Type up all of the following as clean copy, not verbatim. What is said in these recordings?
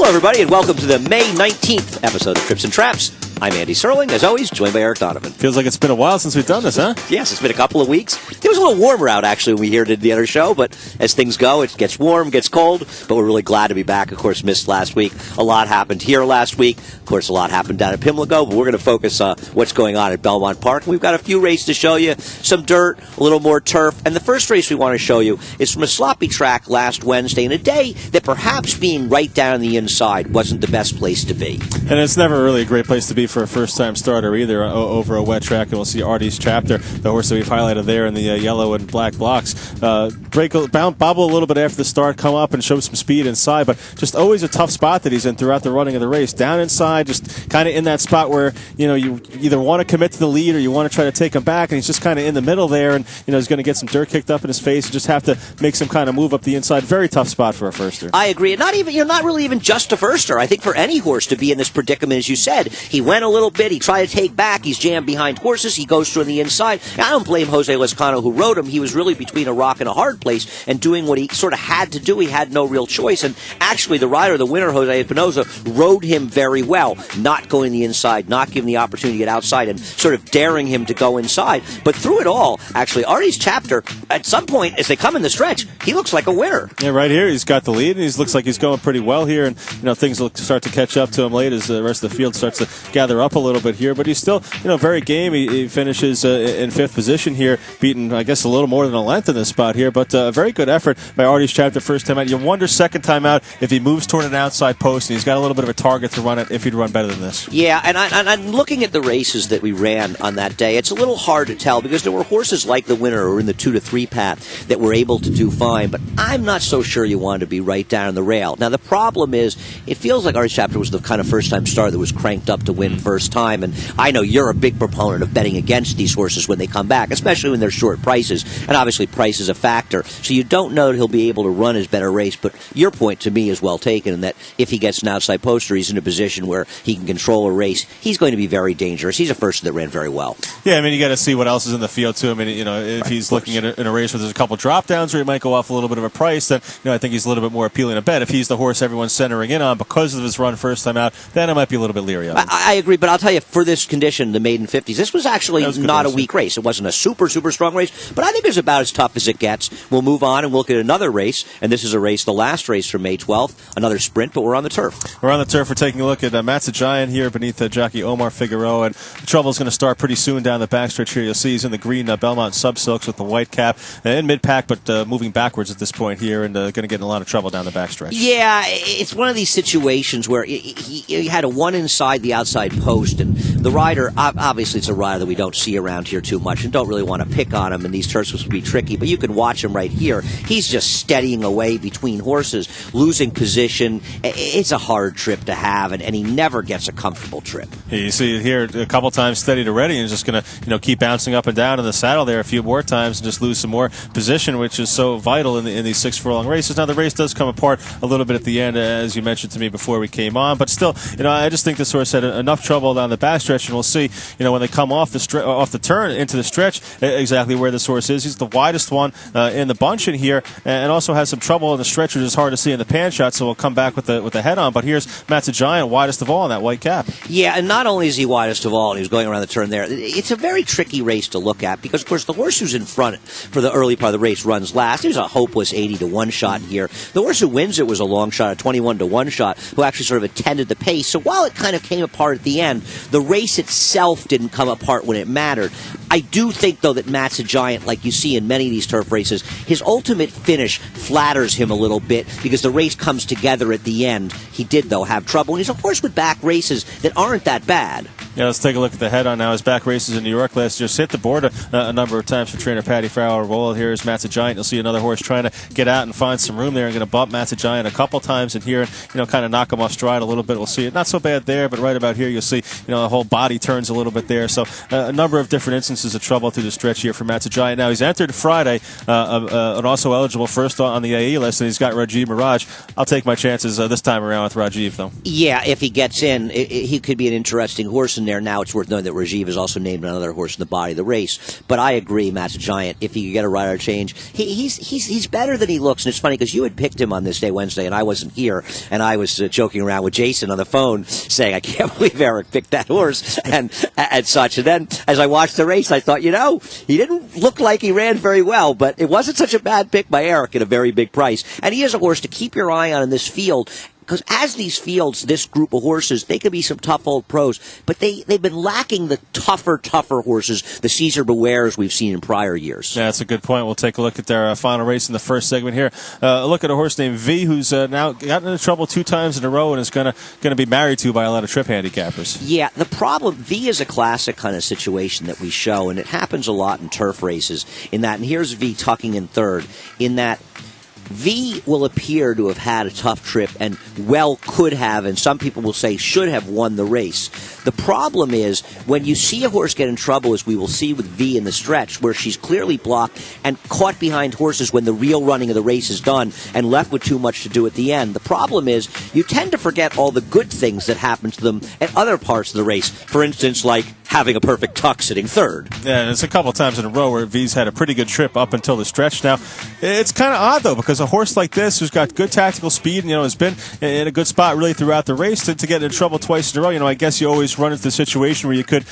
Hello, everybody, and welcome to the May 19th episode of Trips and Traps. I'm Andy Serling, as always, joined by Eric Donovan. Feels like it's been a while since we've done this, huh? Yes, it's been a couple of weeks. It was a little warmer out, actually, when we here did the other show, but as things go, it gets warm, gets cold, but we're really glad to be back. Of course, missed last week. A lot happened here last week. Of course, a lot happened down at Pimlico, but we're going to focus on what's going on at Belmont Park. We've got a few races to show you, some dirt, a little more turf, and the first race we want to show you is from a sloppy track last Wednesday, in a day that perhaps being right down the inside wasn't the best place to be. And it's never really a great place to be for a first-time starter either, over a wet track. And we'll see ARTIE'S Chapter, the horse that we've highlighted there in the yellow and black bobble a little bit after the start, come up and show some speed inside, but just always a tough spot that he's in throughout the running of the race. Down inside, just kind of in that spot where, you either want to commit to the lead or you want to try to take him back, and he's just kind of in the middle there, and, he's going to get some dirt kicked up in his face and just have to make some kind of move up the inside. Very tough spot for a firster. I agree. Not really even just a firster. I think for any horse to be in this predicament, as you said, he went a little bit, he tried to take back, he's jammed behind horses, he goes through on the inside. Now, I don't blame Jose Lezcano, who rode him. He was really between a rock and a hard place and doing what he sort of had to do. He had no real choice, and actually the rider, the winner, Jose Espinoza, rode him very well, not going the inside, not giving the opportunity to get outside, and sort of daring him to go inside. But through it all, actually, ARTIE'S Chapter, at some point, as they come in the stretch, he looks like a winner. Yeah, right here, he's got the lead, and he looks like he's going pretty well here, and, things will start to catch up to him late as the rest of the field starts to gather up a little bit here, but he's still, very game. He finishes in fifth position here, beating, I guess, a little more than a length in this spot here, but a very good effort by ARTIE'S Chapter first time out. You wonder second time out if he moves toward an outside post and he's got a little bit of a target to run it, if he'd run better than this. Yeah, and I'm looking at the races that we ran on that day. It's a little hard to tell because there were horses like the winner or in the 2 to 3 path that were able to do fine, but I'm not so sure you want to be right down the rail. Now, the problem is it feels like ARTIE'S Chapter was the kind of first-time star that was cranked up to win first time, and I know you're a big proponent of betting against these horses when they come back, especially when they're short prices, and obviously price is a factor, so you don't know that he'll be able to run his better race, but your point to me is well taken in that if he gets an outside poster, he's in a position where he can control a race. He's going to be very dangerous. He's a firster that ran very well. Yeah, you got to see what else is in the field, too. If he's looking at in a race where there's a couple drop-downs or he might go off a little bit of a price, then, I think he's a little bit more appealing to bet. If he's the horse everyone's centering in on because of his run first time out, then I might be a little bit leery of him. I agree, but I'll tell you, for this condition, the maiden 50s, this was actually not a weak race. It wasn't a super strong race, but I think it was about as tough as it gets. We'll move on and we'll look at another race, and this is a race, the last race from May 12th, another sprint, but we're on the turf. We're on the turf. We're taking a look at Matt's a Giant here beneath jockey Omar Figueroa, and the trouble is going to start pretty soon down the backstretch here. You'll see he's in the green Belmont Sub-Silks with the white cap in mid-pack, but moving backwards at this point here, and going to get in a lot of trouble down the backstretch. Yeah, it's one of these situations where he had a one inside the outside post, and the rider, obviously it's a rider that we don't see around here too much and don't really want to pick on him, and these turfs will be tricky, but you can watch him right here. He's just steadying away between horses, losing position. It's a hard trip to have, and he never gets a comfortable trip. You see it here a couple times steady to ready, and just going to keep bouncing up and down in the saddle there a few more times and just lose some more position, which is so vital in these 6 furlong races. Now, the race does come apart a little bit at the end, as you mentioned to me before we came on, but still, I just think this horse had enough trouble down the backstretch, and we'll see, when they come off the turn into the stretch, exactly where this horse is. He's the widest one in the bunch in here, and also has some trouble in the stretch, which is hard to see in the pan shot, so we'll come back with the head on. But here's Matt's a Giant, widest of all in that white cap. Yeah, and not only is he widest of all, and he was going around the turn there, it's a very tricky race to look at because, of course, the horse who's in front for the early part of the race runs last. It was a hopeless 80 to 1 shot here. The horse who wins it was a long shot, a 21 to 1 shot, who actually sort of attended the pace. So while it kind of came apart at the end, the race itself didn't come apart when it mattered. I do think, though, that Matt's a Giant, like you see in many of these turf races, his ultimate finish flatters him a little bit because the race comes together at the end. He did, though, have trouble. And he's a horse with back races that aren't that bad. Yeah, let's take a look at the head on now. His back races in New York last year hit the board a number of times for trainer Patty Fowler-Roll. Here's Matt's a Giant. You'll see another horse trying to get out and find some room there and going to bump Matt's a Giant a couple times in here and, kind of knock him off stride a little bit. We'll see it. Not so bad there, but right about here you'll see, the whole body turns a little bit there. So a number of different instances of trouble through the stretch here for Matt's a Giant. Now he's entered Friday and also eligible first on the AE list, and he's got Rajiv Mirage. I'll take my chances this time around with Rajiv, though. Yeah, if he gets in, he could be an interesting horse. in there. Now it's worth knowing that Rajiv has also named another horse in the body of the race. But I agree, Matt's a giant. If he could get a rider change, he's better than he looks. And it's funny because you had picked him on this day, Wednesday, and I wasn't here. And I was joking around with Jason on the phone saying, I can't believe Eric picked that horse and such. And then as I watched the race, I thought, he didn't look like he ran very well, but it wasn't such a bad pick by Eric at a very big price. And he is a horse to keep your eye on in this field. Because as these fields, this group of horses, they could be some tough old pros, but they've been lacking the tougher horses, the Caesar Bewares we've seen in prior years. Yeah, that's a good point. We'll take a look at their final race in the first segment here. A look at a horse named V, who's now gotten into trouble 2 times in a row and is going to be married to by a lot of trip handicappers. Yeah, the problem, V is a classic kind of situation that we show, and it happens a lot in turf races in that, and here's V tucking in third, in that V will appear to have had a tough trip and could have, and some people will say should have won the race. The problem is when you see a horse get in trouble, as we will see with V in the stretch, where she's clearly blocked and caught behind horses when the real running of the race is done and left with too much to do at the end. The problem is you tend to forget all the good things that happen to them at other parts of the race. For instance, like having a perfect tuck sitting third. Yeah, and it's a couple times in a row where V's had a pretty good trip up until the stretch. Now, it's kind of odd, though, because a horse like this who's got good tactical speed and, has been in a good spot really throughout the race to get in trouble twice in a row, I guess you always run into the situation where you could,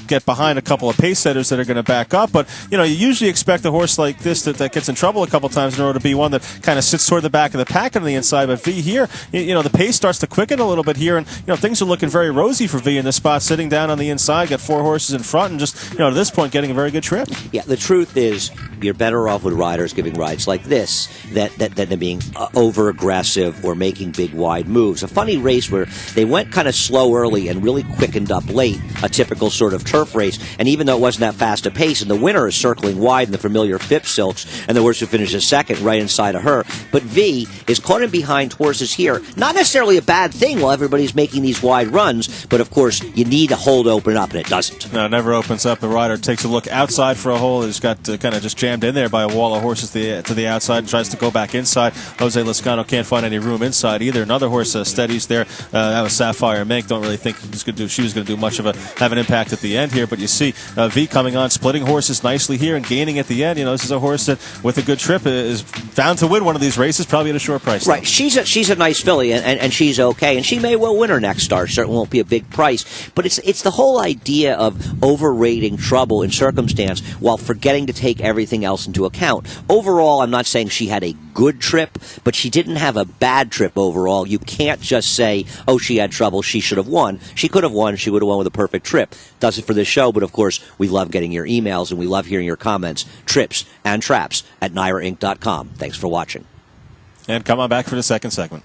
get behind a couple of pace setters that are going to back up. But, you usually expect a horse like this that gets in trouble a couple times in a row to be one that kind of sits toward the back of the pack on the inside. But V here, the pace starts to quicken a little bit here, and, things are looking very rosy for V in this spot, sitting down on the inside, got 4 horses in front, and just, at this point, getting a very good trip. Yeah, the truth is, you're better off with riders giving rides like this than being over-aggressive or making big, wide moves. A funny race where they went kind of slow early and really quickened up late, a typical sort of turf race, and even though it wasn't that fast a pace, and the winner is circling wide in the familiar Phipps Silks, and the horse who finishes second right inside of her, but V is caught in behind horses here. Not necessarily a bad thing while everybody's making these wide runs, but of course, you need a hole to open up, and it doesn't. No, it never opens up. The rider takes a look outside for a hole. He's got kind of just jammed in there by a wall of horses to the outside and tries to go back inside. Jose Lascano can't find any room inside either. Another horse steadies there. That was Sapphire Mink. Don't really think she was going to do much of have an impact at the end here, but you see V coming on, splitting horses nicely here and gaining at the end. This is a horse that, with a good trip, is bound to win one of these races, probably at a short price. Right. She's a nice filly, and she's okay, and she may well win her next start. Certainly won't be a big price, but it's the whole idea of overrating trouble in circumstance while forgetting to take everything else into account. Overall, I'm not saying she had a good trip, but she didn't have a bad trip overall. You can't just say, oh, she had trouble, she should have won. She could have won, she would have won with a perfect trip. Does it for this show, but of course, we love getting your emails and we love hearing your comments. Trips and traps at NYRAinc.com. Thanks for watching. And come on back for the second segment.